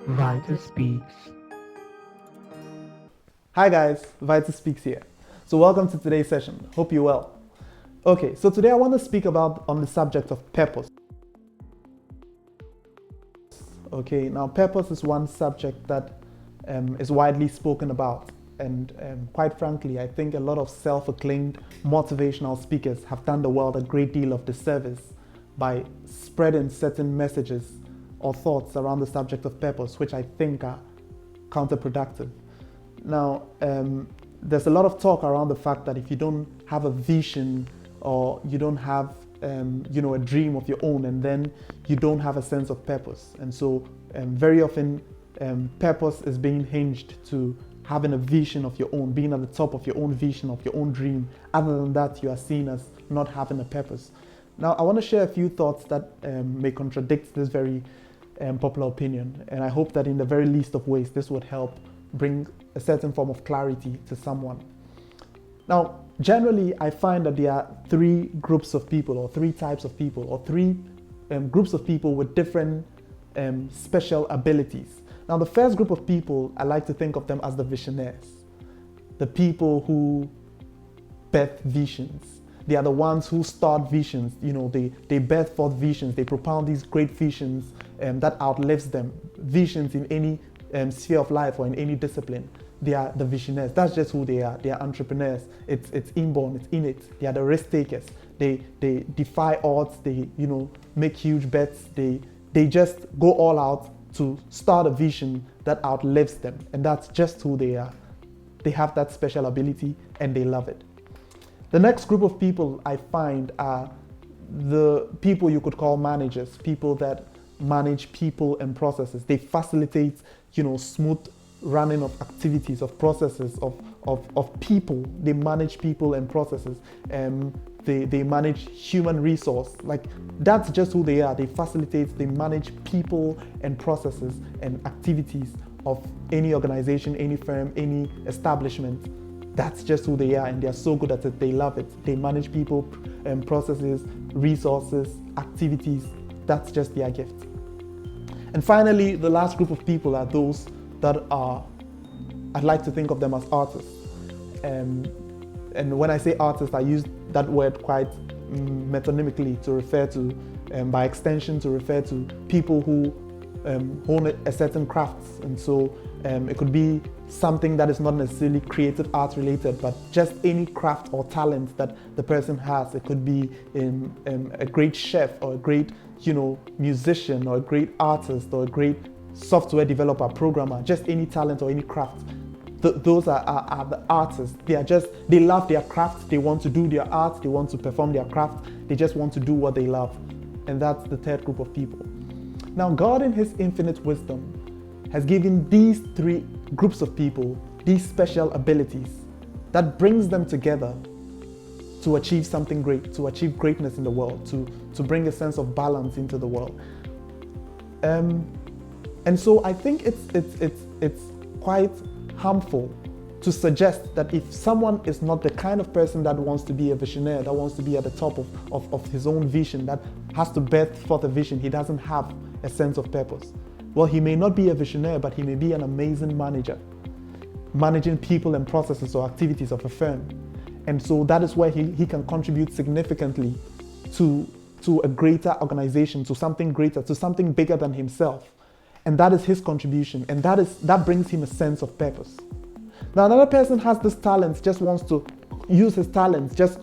VitusSpeakz. Hi guys, VitusSpeakz here. So welcome to today's session. Hope you're well. Okay, so today I want to speak about on the subject of purpose. Okay, now purpose is one subject that is widely spoken about, and quite frankly, I think a lot of self-acclaimed motivational speakers have done the world a great deal of disservice by spreading certain messages or thoughts around the subject of purpose, which I think are counterproductive. Now, there's a lot of talk around the fact that if you don't have a vision or you don't have a dream of your own, and then you don't have a sense of purpose. And so very often purpose is being hinged to having a vision of your own, being at the top of your own vision, of your own dream. Other than that, you are seen as not having a purpose. Now, I want to share a few thoughts that may contradict this very popular opinion, and I hope that in the very least of ways, this would help bring a certain form of clarity to someone. Now, generally, I find that there are three groups of people, or three types of people, or three groups of people with different special abilities. Now, the first group of people, I like to think of them as the visionaires, the people who birth visions. They are the ones who start visions. They birth forth visions. They propound these great visions that outlives them. Visions in any sphere of life or in any discipline. They are the visionaires. That's just who they are. They are entrepreneurs. It's inborn. It's innate. They are the risk takers. They defy odds. They make huge bets. They just go all out to start a vision that outlives them, and that's just who they are. They have that special ability and they love it. The next group of people I find are the people you could call managers, people that manage people and processes. They facilitate, smooth running of activities, of processes, of people. They manage people and processes. They manage human resource. Like, that's just who they are. They facilitate, they manage people and processes and activities of any organization, any firm, any establishment. That's just who they are, and they're so good at it. They love it. They manage people and processes, resources, activities. That's just their gift. And finally, the last group of people are those that are, I'd like to think of them as artists. And when I say artists, I use that word quite metonymically to refer to, by extension, to refer to people who hone a certain crafts. And so it could be something that is not necessarily creative art related, but just any craft or talent that the person has. It could be a great chef, or a great musician, or a great artist, or a great software developer, programmer, just any talent or any craft. Those are the artists. They love their craft. They want to do their art. They want to perform their craft. They just want to do what they love. And that's the third group of people. Now, God in His infinite wisdom has given these three groups of people these special abilities that brings them together to achieve something great, to achieve greatness in the world, to bring a sense of balance into the world. And so I think it's quite harmful to suggest that if someone is not the kind of person that wants to be a visionary, that wants to be at the top of his own vision, that has to birth forth a vision, he doesn't have a sense of purpose. Well, he may not be a visionary, but he may be an amazing manager, managing people and processes or activities of a firm. And so that is where he can contribute significantly to a greater organization, to something greater, to something bigger than himself. And that is his contribution, and that brings him a sense of purpose. Now, another person has this talent, just wants to use his talents, just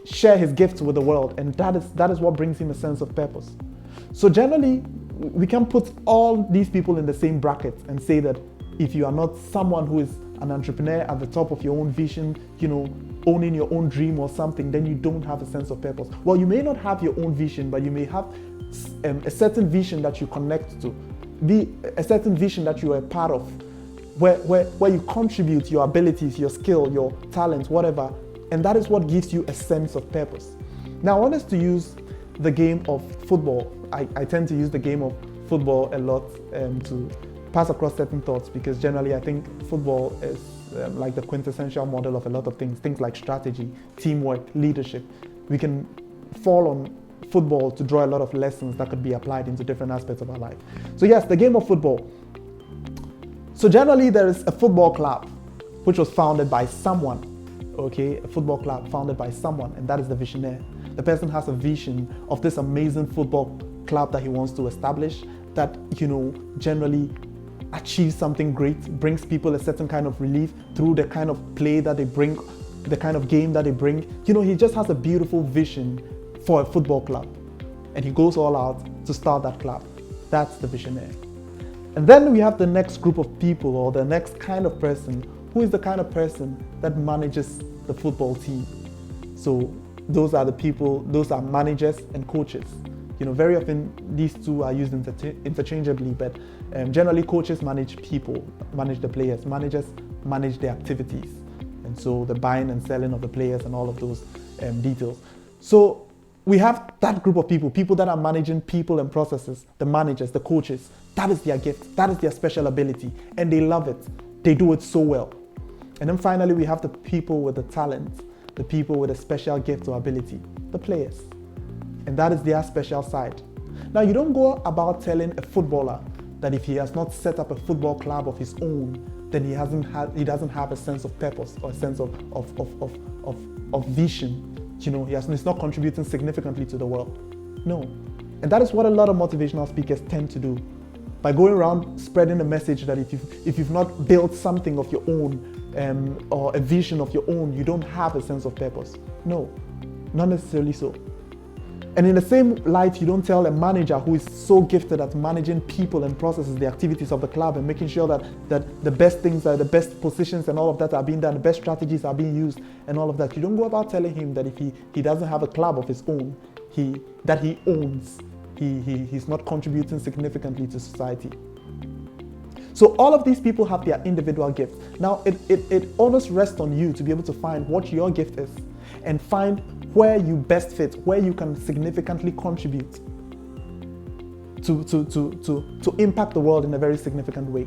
share his gifts with the world, and that is what brings him a sense of purpose. So generally, we can put all these people in the same bracket and say that if you are not someone who is an entrepreneur at the top of your own vision, owning your own dream or something, then you don't have a sense of purpose. Well, you may not have your own vision, but you may have a certain vision that you connect to, be a certain vision that you are a part of, where you contribute your abilities, your skill, your talents, whatever, and that is what gives you a sense of purpose. Now, I want us to use the game of football. I tend to use the game of football a lot to pass across certain thoughts, because generally I think football is like the quintessential model of a lot of things like strategy, teamwork, leadership. We can fall on football to draw a lot of lessons that could be applied into different aspects of our life. So yes, the game of football. So generally there is a football club which was founded by someone, okay? A football club founded by someone, and that is the visionaire. The person has a vision of this amazing football club that he wants to establish that, generally achieves something great, brings people a certain kind of relief through the kind of play that they bring, the kind of game that they bring. He just has a beautiful vision for a football club, and he goes all out to start that club. That's the visionaire. And then we have the next group of people, or the next kind of person, who is the kind of person that manages the football team. So those are the people, those are managers and coaches. Very often these two are used interchangeably, but generally coaches manage people, manage the players, managers manage the activities, and so the buying and selling of the players and all of those details. So we have that group of people that are managing people and processes, the managers, the coaches. That is their gift, that is their special ability, and they love it. They do it so well. And then finally we have the people with the talent, the people with a special gift or ability, the players. And that is their special side. Now, you don't go about telling a footballer that if he has not set up a football club of his own, then he doesn't have a sense of purpose or a sense of vision. He's not contributing significantly to the world. No. And that is what a lot of motivational speakers tend to do. By going around spreading a message that if you've not built something of your own or a vision of your own, you don't have a sense of purpose. No, not necessarily so. And in the same light, you don't tell a manager who is so gifted at managing people and processes, the activities of the club, and making sure that the best things are, the best positions and all of that are being done, the best strategies are being used and all of that. You don't go about telling him that if he doesn't have a club of his own, that he owns, he's not contributing significantly to society. So all of these people have their individual gifts. Now, it almost rests on you to be able to find what your gift is and find where you best fit, where you can significantly contribute to impact the world in a very significant way.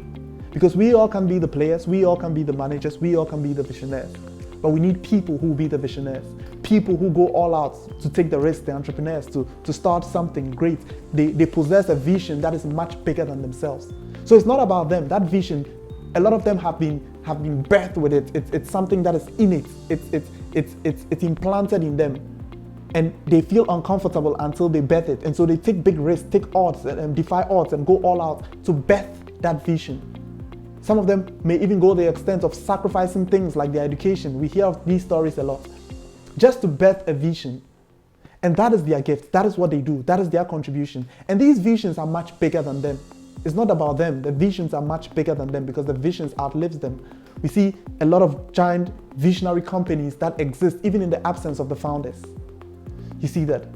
Because we all can be the players, we all can be the managers, we all can be the visionaires. But we need people who will be the visionaires, people who go all out to take the risk, the entrepreneurs, to start something great. They possess a vision that is much bigger than themselves. So it's not about them. That vision, a lot of them have been birthed with it. It's something that is innate. It's implanted in them, and they feel uncomfortable until they birth it. And so they take big risks, take odds, and defy odds, and go all out to birth that vision. Some of them may even go the extent of sacrificing things like their education. We hear of these stories a lot, just to birth a vision. And that is their gift. That is what they do. That is their contribution. And these visions are much bigger than them. It's not about them. The visions are much bigger than them because the visions outlives them. We see a lot of giant visionary companies that exist even in the absence of the founders. You see that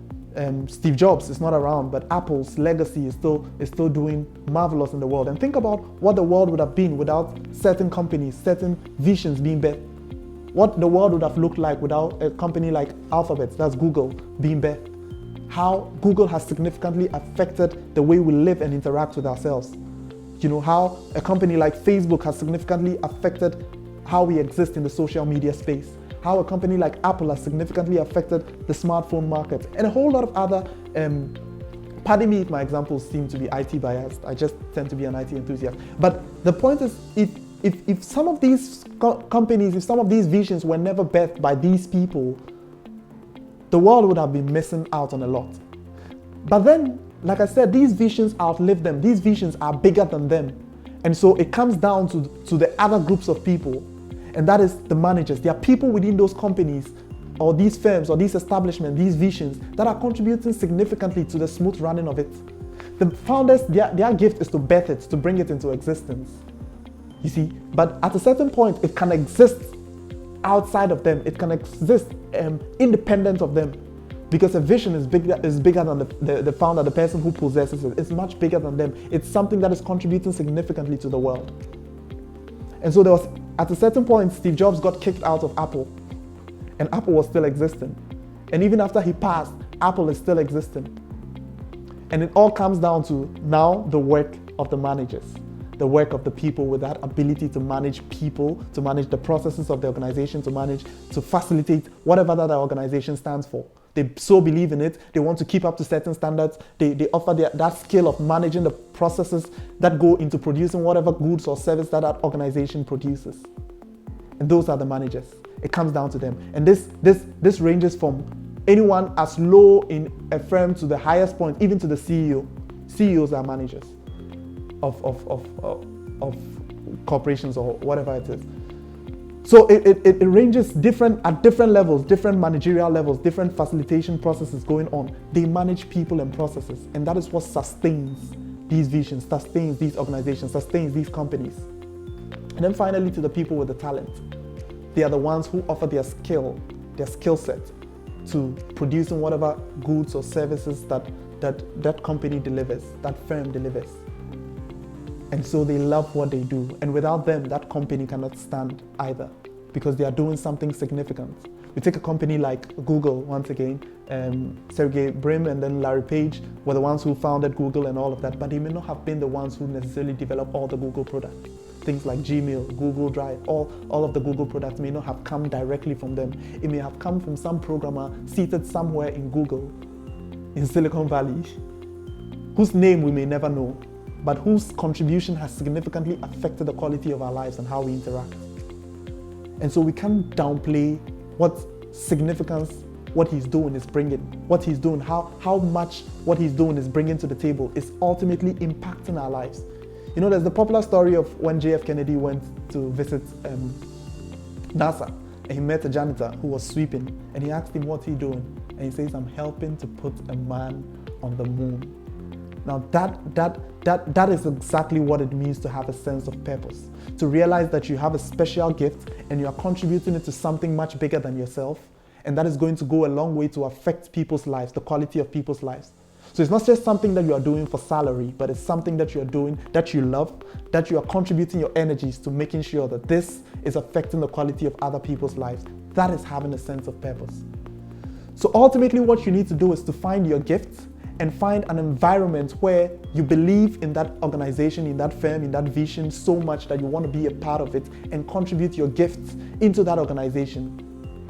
Steve Jobs is not around, but Apple's legacy is still doing marvelous in the world. And think about what the world would have been without certain companies, certain visions being birthed. What the world would have looked like without a company like Alphabet, that's Google, being birthed. How Google has significantly affected the way we live and interact with ourselves. How a company like Facebook has significantly affected how we exist in the social media space. How a company like Apple has significantly affected the smartphone market. And a whole lot of other, pardon me if my examples seem to be IT biased. I just tend to be an IT enthusiast. But the point is, if some of these companies, if some of these visions were never birthed by these people, the world would have been missing out on a lot. But then, like I said, these visions outlive them. These visions are bigger than them. And so it comes down to the other groups of people, and that is the managers. There are people within those companies or these firms or these establishments, these visions, that are contributing significantly to the smooth running of it. The founders, their gift is to birth it, to bring it into existence. You see, but at a certain point, it can exist outside of them. It can exist independent of them, because a vision is bigger than the founder, the person who possesses it. It's much bigger than them. It's something that is contributing significantly to the world. And so there was, at a certain point, Steve Jobs got kicked out of Apple, and Apple was still existing. And even after he passed, Apple is still existing. And it all comes down to now the work of the managers, the work of the people with that ability to manage people, to manage the processes of the organization, to facilitate whatever that organization stands for, They so believe in it. They want to keep up to certain standards. They offer that skill of managing the processes that go into producing whatever goods or service that organization produces. And those are the managers. It comes down to them. And this ranges from anyone as low in a firm to the highest point, even to the CEO. CEOs are managers of corporations or whatever it is. So it ranges at different levels, different managerial levels, different facilitation processes going on. They manage people and processes, and that is what sustains these visions, sustains these organizations, sustains these companies. And then finally, to the people with the talent. They are the ones who offer their skill set to producing whatever goods or services that company delivers, that firm delivers. And so they love what they do. And without them, that company cannot stand either, because they are doing something significant. We take a company like Google, once again, Sergey Brin and then Larry Page were the ones who founded Google and all of that, but they may not have been the ones who necessarily developed all the Google products. Things like Gmail, Google Drive, all of the Google products may not have come directly from them. It may have come from some programmer seated somewhere in Google, in Silicon Valley, whose name we may never know, but whose contribution has significantly affected the quality of our lives and how we interact. And so we can't downplay what significance what he's doing is bringing, what he's doing, how much what he's doing is bringing to the table is ultimately impacting our lives. You know, there's the popular story of when JF Kennedy went to visit NASA, and he met a janitor who was sweeping, and he asked him, what's he doing? And he says, I'm helping to put a man on the moon. Now that is exactly what it means to have a sense of purpose, to realize that you have a special gift and you are contributing it to something much bigger than yourself, and that is going to go a long way to affect people's lives, the quality of people's lives. So it's not just something that you are doing for salary, but it's something that you are doing that you love, that you are contributing your energies to making sure that this is affecting the quality of other people's lives. That is having a sense of purpose. So ultimately what you need to do is to find your gift and find an environment where you believe in that organization, in that firm, in that vision so much that you want to be a part of it and contribute your gifts into that organization.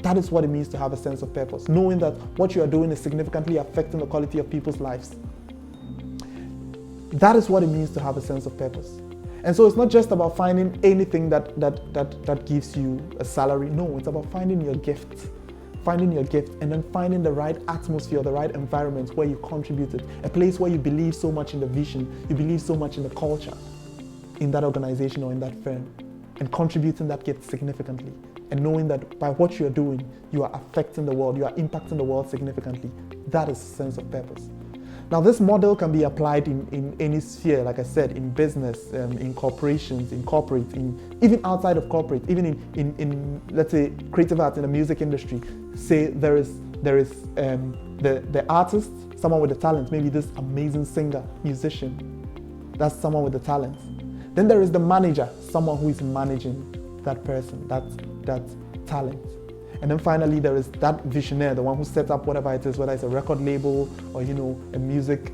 That is what it means to have a sense of purpose, knowing that what you are doing is significantly affecting the quality of people's lives. That is what it means to have a sense of purpose. And so it's not just about finding anything that gives you a salary. No, it's about finding your gift and then finding the right atmosphere, the right environment where you contribute it, a place where you believe so much in the vision, you believe so much in the culture in that organization or in that firm, and contributing that gift significantly. And knowing that by what you're doing, you are affecting the world, you are impacting the world significantly. That is a sense of purpose. Now, this model can be applied in any sphere, like I said, in business, in corporations, in corporate, even outside of corporate, even in let's say, creative arts in the music industry. Say there is the artist, someone with the talent, maybe this amazing singer, musician. That's someone with the talent. Then there is the manager, someone who is managing that person, that talent. And then finally, there is that visionary, the one who sets up whatever it is, whether it's a record label or, a music,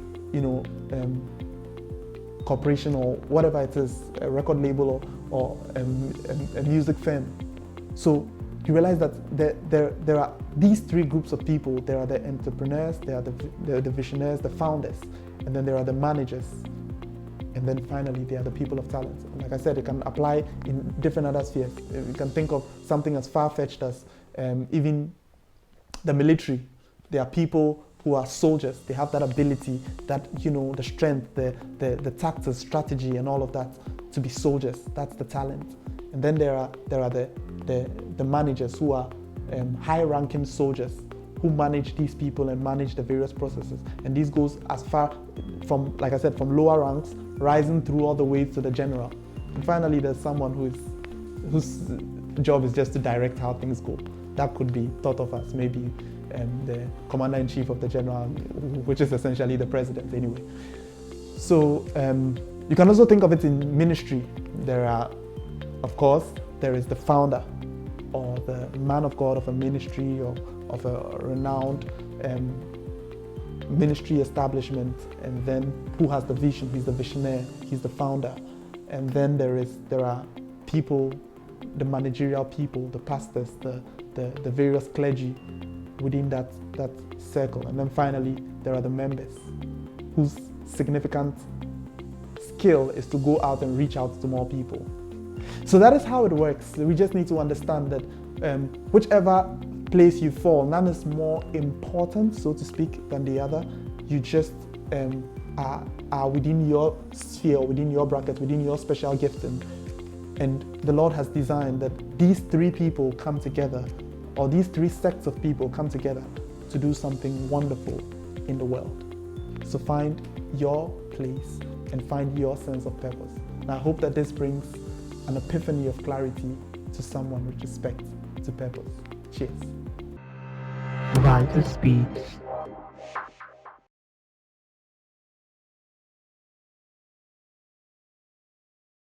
corporation or whatever it is, a record label or a music firm. So you realize that there are these three groups of people. There are the entrepreneurs, there are the visionaries, the founders, and then there are the managers. And then finally, they are the people of talent. And like I said, it can apply in different other spheres. You can think of something as far-fetched as even the military. There are people who are soldiers. They have that ability, that, the strength, the tactics, strategy, and all of that to be soldiers. That's the talent. And then there are the managers who are high-ranking soldiers who manage these people and manage the various processes. And this goes as far from, like I said, from lower ranks, rising through all the way to the general. And finally, there's someone whose job is just to direct how things go. That could be thought of as maybe the commander-in-chief of the general, which is essentially the president anyway. So you can also think of it in ministry. There are, of course, there is the founder or the man of God of a ministry or of a renowned ministry establishment, and then who has the vision? He's the visionary, he's the founder. And then there are people, the managerial people, the pastors, the various clergy, within that circle. And then finally, there are the members whose significant skill is to go out and reach out to more people. So that is how it works. We just need to understand that whichever place you fall, none is more important, so to speak, than the other. You just are within your sphere, within your bracket, within your special gifting. And the Lord has designed that these three people come together, or these three sects of people come together to do something wonderful in the world. So find your place and find your sense of purpose. And I hope that this brings an epiphany of clarity to someone with respect to purpose. Cheers. VitusSpeakz.